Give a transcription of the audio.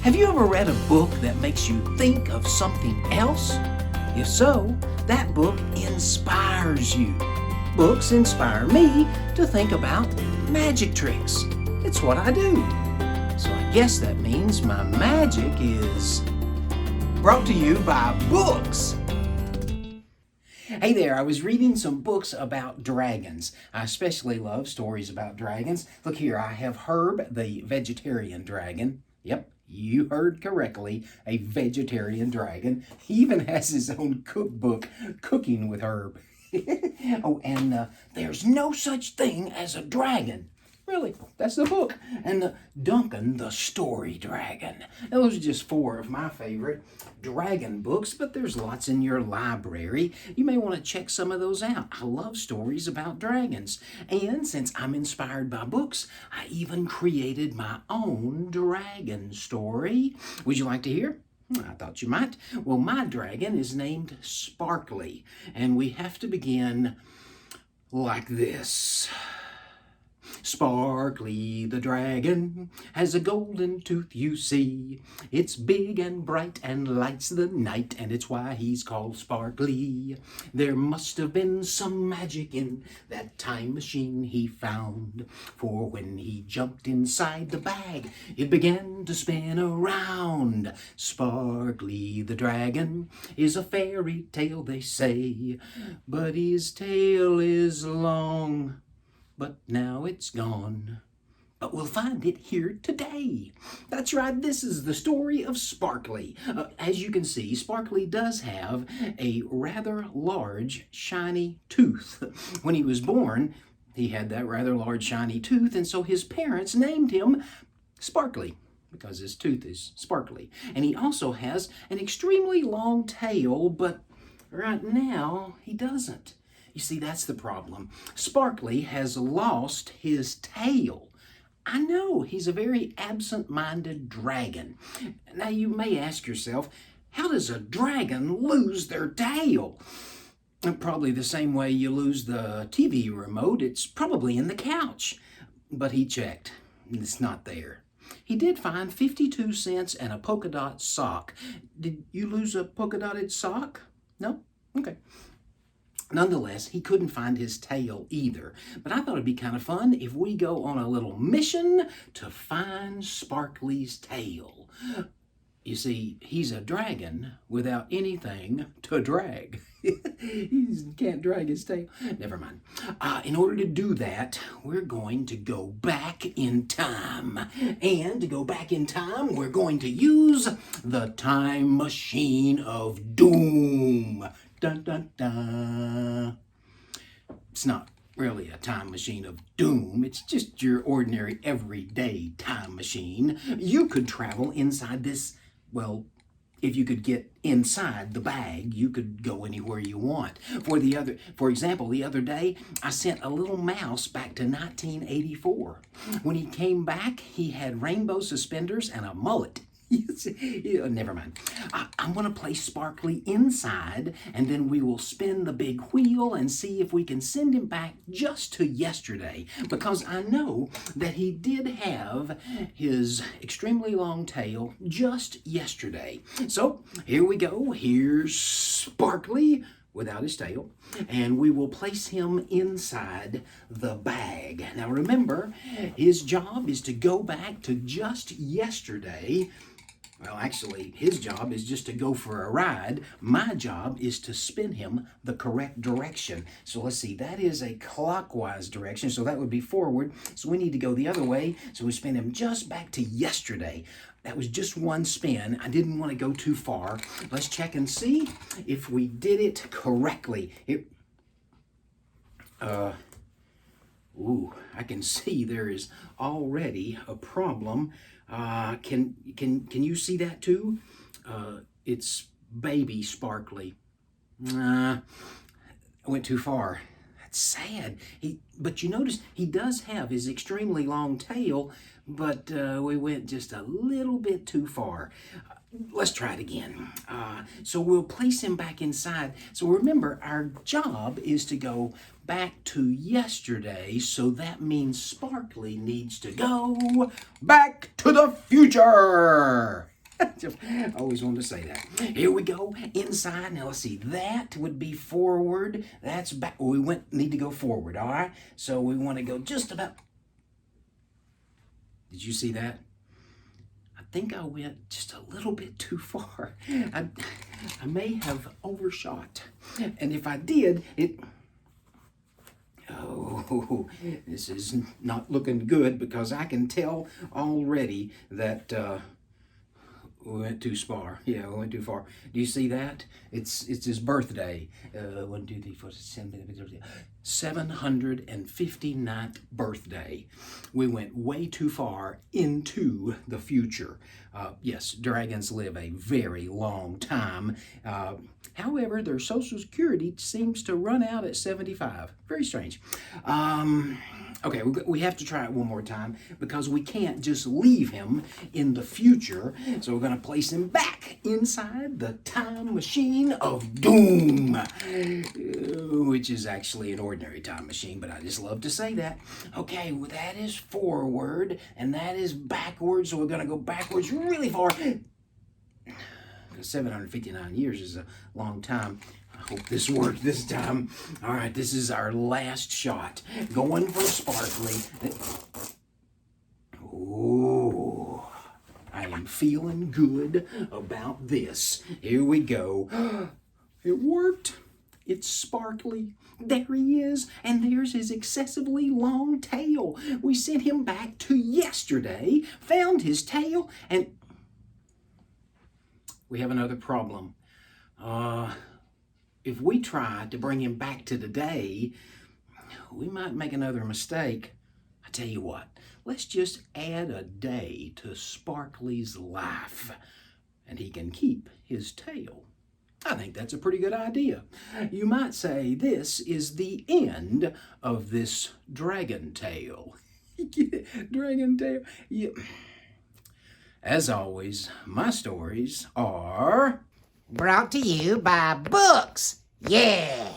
Have you ever read a book that makes you think of something else? If so, that book inspires you. Books inspire me to think about magic tricks. It's what I do. So I guess that means my magic is brought to you by books. Hey there, I was reading some books about dragons. I especially love stories about dragons. Look here, I have Herb, the vegetarian dragon. Yep, you heard correctly, a vegetarian dragon. He even has his own cookbook, Cooking with Herb. Oh, and there's no such thing as a dragon. Really, that's the book. And Duncan, the story dragon. Those are just 4 of my favorite dragon books, but there's lots in your library. You may want to check some of those out. I love stories about dragons. And since I'm inspired by books, I even created my own dragon story. Would you like to hear? I thought you might. Well, my dragon is named Sparkly, and we have to begin like this. Sparkly the dragon has a golden tooth, you see. It's big and bright and lights the night, and it's why he's called Sparkly. There must have been some magic in that time machine he found, for when he jumped inside the bag, it began to spin around. Sparkly the dragon is a fairy tale, they say, but his tail is long. But now it's gone. But we'll find it here today. That's right, this is the story of Sparkly. As you can see, Sparkly does have a rather large, shiny tooth. When he was born, he had that rather large, shiny tooth, and so his parents named him Sparkly, because his tooth is sparkly. And he also has an extremely long tail, but right now he doesn't. You see, that's the problem. Sparkly has lost his tail. I know, he's a very absent-minded dragon. Now, you may ask yourself, how does a dragon lose their tail? Probably the same way you lose the TV remote. It's probably in the couch. But he checked. It's not there. He did find 52 cents and a polka dot sock. Did you lose a polka dotted sock? No? Okay. Nonetheless, he couldn't find his tail either. But I thought it'd be kind of fun if we go on a little mission to find Sparkly's tail. You see, he's a dragon without anything to drag. He can't drag his tail. Never mind. In order to do that, we're going to go back in time. And to go back in time, we're going to use the time machine of doom. Dun, dun, dun. It's not really a time machine of doom. It's just your ordinary, everyday time machine. You could travel inside this, well, if you could get inside the bag, you could go anywhere you want. For example, the other day, I sent a little mouse back to 1984. When he came back, he had rainbow suspenders and a mullet. Never mind. I'm going to place Sparkly inside, and then we will spin the big wheel and see if we can send him back just to yesterday, because I know that he did have his extremely long tail just yesterday. So here we go. Here's Sparkly without his tail, and we will place him inside the bag. Now remember, his job is to go back to just yesterday. Well, actually, his job is just to go for a ride. My job is to spin him the correct direction. So let's see, that is a clockwise direction, so that would be forward. So we need to go the other way, so we spin him just back to yesterday. That was just one spin. I didn't want to go too far. Let's check and see if we did it correctly. Ooh, I can see there is already a problem. Can you see that too? It's baby Sparkly. I went too far. That's sad. But you notice he does have his extremely long tail, but we went just a little bit too far. Let's try it again. So we'll place him back inside. So remember, our job is to go back to yesterday, so that means Sparkly needs to go back to the future. I always wanted to say that. Here we go, inside. Now let's see, that would be forward. That's back. We need to go forward, all right? So we want to go just about. Did you see that? I think I went just a little bit too far. I may have overshot. And if I did, oh, this is not looking good, because I can tell already that we went too far. Yeah, we went too far. Do you see that? It's his birthday. 1, 2, 3, 4, 759th birthday. We went way too far into the future. Yes, dragons live a very long time. However, their Social Security seems to run out at 75. Very strange. Okay, we have to try it one more time, because we can't just leave him in the future. So we're going to place him back inside the time machine of doom, which is actually an ordinary time machine, but I just love to say that. Okay, well, that is forward, and that is backwards, so we're going to go backwards really far. 759 years is a long time. I hope this worked this time. All right, this is our last shot. Going for sparkly. Ooh, I am feeling good about this. Here we go. It worked. It's sparkly. There he is, and there's his excessively long tail. We sent him back to yesterday, found his tail, and we have another problem. If we try to bring him back to today, we might make another mistake. I tell you what, let's just add a day to Sparkly's life, and he can keep his tail. I think that's a pretty good idea. You might say this is the end of this dragon tale. Dragon tale? Yeah. As always, my stories are brought to you by books. Yeah.